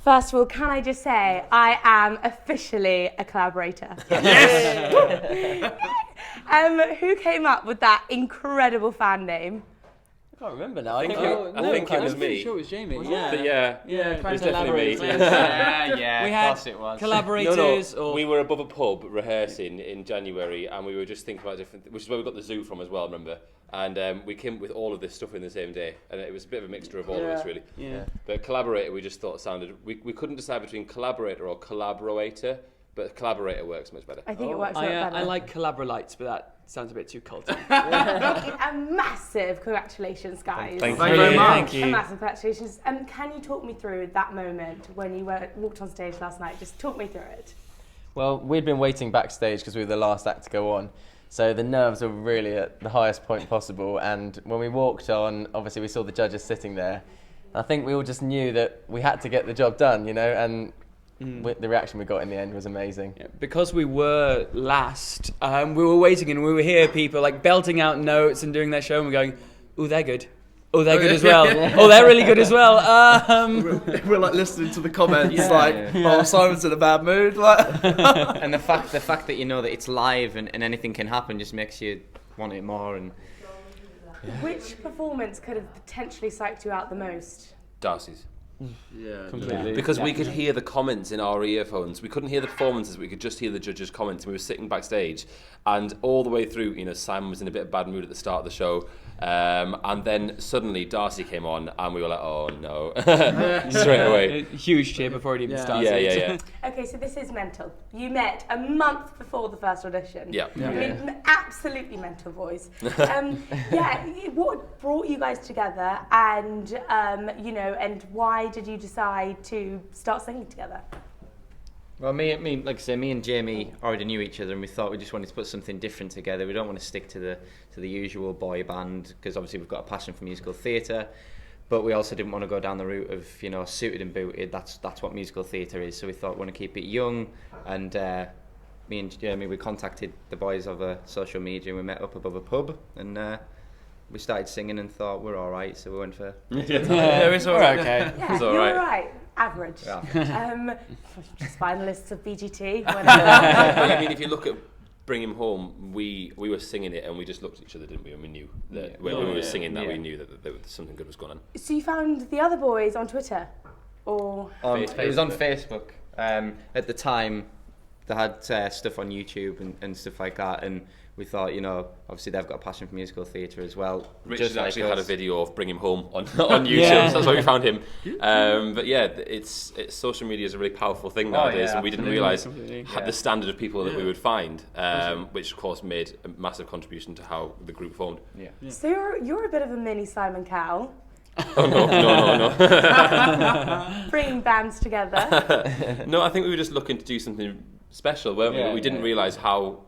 First of all, can I just say I am officially a collaborator. Who came up with that incredible fan name? I can't remember now. I think it was I'm me. pretty sure it was Jamie. Yeah, it was definitely me. Yeah, we of had course it was. collaborators. No, we were above a pub rehearsing in January, and we were just thinking about different, which is where we got the zoo from as well, remember? And we came up with all of this stuff in the same day, and it was a bit of a mixture of all of us, really. Yeah. But collaborator, we just thought sounded. We couldn't decide between collaborator or collaborator, but collaborator works much better. I think it works a lot better. I like collaboralites, but that sounds a bit too culty. A massive congratulations, guys. Thank you very much. Thank you. A massive congratulations. Can you talk me through that moment when you walked on stage last night? Just talk me through it. Well, we'd been waiting backstage because we were the last act to go on. So the nerves were really at the highest point possible. And when we walked on, obviously we saw the judges sitting there. I think we all just knew that we had to get the job done, you know, and the reaction we got in the end was amazing. Yeah, because we were last, we were waiting and we were hearing people like belting out notes and doing their show and we're going, oh, they're good. Oh, they're good as well. Oh, they're really good as well. We're like listening to the comments, oh, Simon's in a bad mood. Like. And the fact that you know that it's live and anything can happen just makes you want it more. And Which performance could have potentially psyched you out the most? Darcy's. Yeah, Completely. Because we could hear the comments in our earphones. We couldn't hear the performances, we could just hear the judges' comments. We were sitting backstage, and all the way through, you know, Simon was in a bit of bad mood at the start of the show, and then suddenly Darcy came on, and we were like, oh no, straight away. Huge cheer before it even started. Yeah. Okay, so this is mental. You met a month before the first audition. Yeah. I mean, absolutely mental voice. What brought you guys together, and and why did you decide to start singing together? well, me, like I say, me and Jamie already knew each other, and we thought we just wanted to put something different together. We don't want to stick to the usual boy band because obviously we've got a passion for musical theatre, but we also didn't want to go down the route of suited and booted. That's what musical theatre is. So we thought we want to keep it young, and me and Jamie, we contacted the boys over social media and we met up above a pub, and we started singing and thought we're all right, so we went for. It's all right. Okay. Yeah, It's all you're right. right. Average. Yeah. Just finalists of BGT. But, I mean, if you look at Bring Him Home, we were singing it and we just looked at each other, didn't we? And we knew that when we were singing that, we knew that something good was going on. So you found the other boys on Twitter, or? It was on Facebook. At the time, they had stuff on YouTube and stuff like that, and we thought, obviously they've got a passion for musical theatre as well. Richard like actually us. had a video of Bring Him Home on YouTube, so that's why we found him. But yeah, it's social media is a really powerful thing nowadays, and we didn't realise the standard of people that we would find, which of course made a massive contribution to how the group formed. Yeah. So you're a bit of a mini Simon Cowell, Oh no. bringing bands together. No, I think we were just looking to do something special, weren't we? We didn't realise how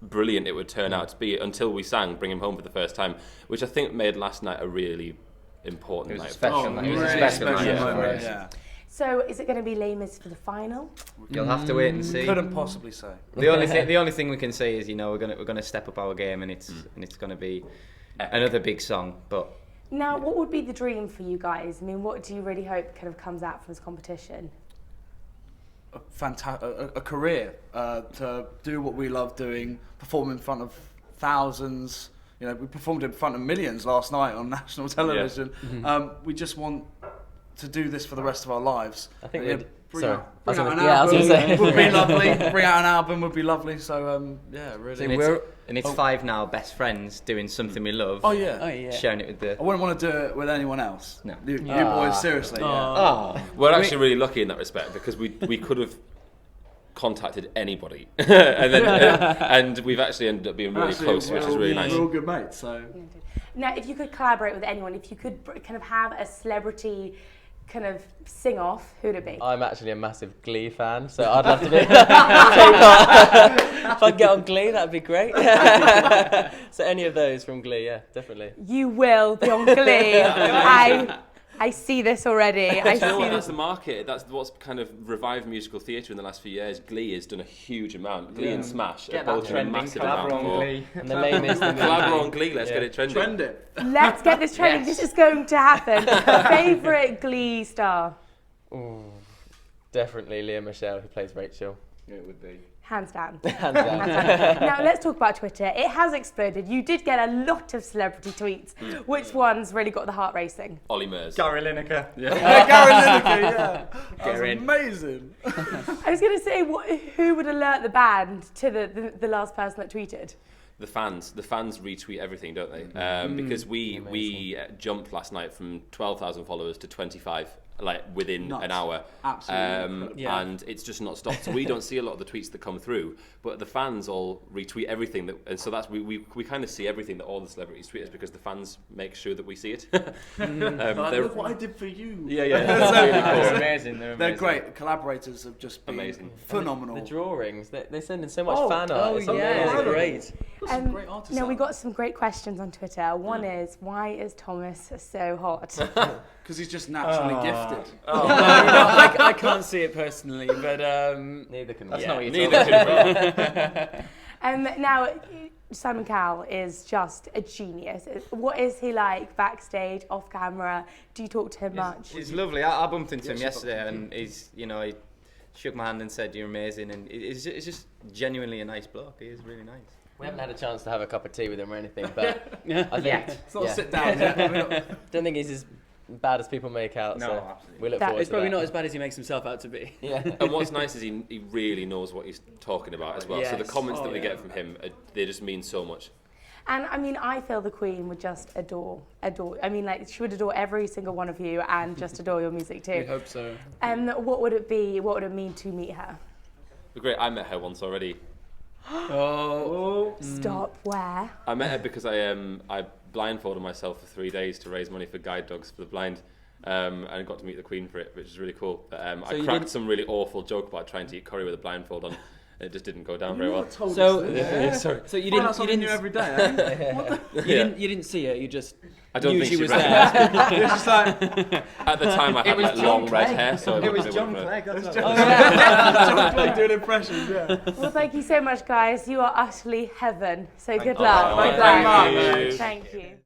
brilliant it would turn out to be until we sang Bring Him Home for the first time, which I think made last night a really important night. It was a special night. moment. Yeah. So is it going to be Les Mis for the final? You'll have to wait and see. Couldn't possibly say. The only thing we can say is we're gonna step up our game, and it's going to be another big song. But Now, what would be the dream for you guys? I mean, what do you really hope kind of comes out from this competition? A career to do what we love doing, perform in front of thousands. We performed in front of millions last night on national television. We just want to do this for the rest of our lives. I think bring out I was an gonna album say. would be lovely. Bring out an album would be lovely. So really. and it's five now best friends doing something we love. Oh yeah. Sharing it with the. I wouldn't want to do it with anyone else. No. You boys, seriously. Yeah. We're actually really lucky in that respect because we could have contacted anybody and we've actually ended up being really close, which is really nice. We're all good mates, so. Now, if you could collaborate with anyone, if you could kind of have a celebrity kind of sing off, who would it be? I'm actually a massive Glee fan, so I'd love to be. If I get on Glee, that'd be great. So any of those from Glee, yeah, definitely. You will be on Glee. I see this already. That's the market. That's what's kind of revived musical theatre in the last few years. Glee has done a huge amount. Glee and Smash are both doing a massive amount. And the lame is the movie. Collabro on Glee, let's get it trending. Trend it. Let's get this trending. This is going to happen. Favourite Glee star? Ooh, definitely Leah Michelle, who plays Rachel. It would be. Hands down. Hands down. Now let's talk about Twitter. It has exploded. You did get a lot of celebrity tweets. Which ones really got the heart racing? Ollie Murs. Gary Lineker. Gary Lineker, yeah. That was Gary. amazing. I was going to say, who would alert the band to the last person that tweeted? The fans retweet everything, don't they? Because we jumped last night from 12,000 followers to 25, like within Nuts. an hour. Absolutely. Yeah. And it's just not stopped. So we don't see a lot of the tweets that come through, but the fans all retweet everything and so that's we kind of see everything that all the celebrities tweet us because the fans make sure that we see it. Look what I did for you. Yeah. They're amazing. They're great. Collaborators have just been Amazing. phenomenal. The drawings, they send in so much fan art. Oh It's yeah, amazing. great. Some great artists. Now we got some great questions on Twitter. One is, why is Thomas so hot? Because he's just naturally gifted. No, I can't see it personally, but Neither can we. That's not what you Neither Now, Simon Cowell is just a genius. What is he like backstage, off camera? Do you talk to him much? He's lovely. I bumped into him yesterday, and he shook my hand and said, "You're amazing," and it's just genuinely a nice bloke. He is really nice. We haven't had a chance to have a cup of tea with him or anything, but I think It's not sit down yet. don't think he's as bad as people make out. No, so absolutely. we look That- forward it's to probably that. not as bad as he makes himself out to be. Yeah. And what's nice is he really knows what he's talking about as well. So the Yes. comments Oh, that we yeah. get from him, they just mean so much. And I mean, I feel the Queen would just adore. I mean, like, she would adore every single one of you and just adore your music We too. hope so. What would it be? What would it mean to meet her? Great, I met her once already. Oh. Stop. Where? I met her because I blindfolded myself for 3 days to raise money for guide dogs for the blind. And I got to meet the Queen for it, which is really cool. But, I you cracked didn't- some really awful joke about trying to eat curry with a blindfold on. It just didn't go down very well. So, Sorry. so you Find didn't, out you something new didn't, every day. you didn't see her. You just I don't knew think she she was recognised there. It's just like, At the time, I had was like John long red Clegg. hair, so It was wouldn't John know. Clegg. That's John Clegg doing impressions, yeah. Well, thank you so much, guys. You are utterly heaven. So good Oh, luck. thank Bye-bye. you. Thank you.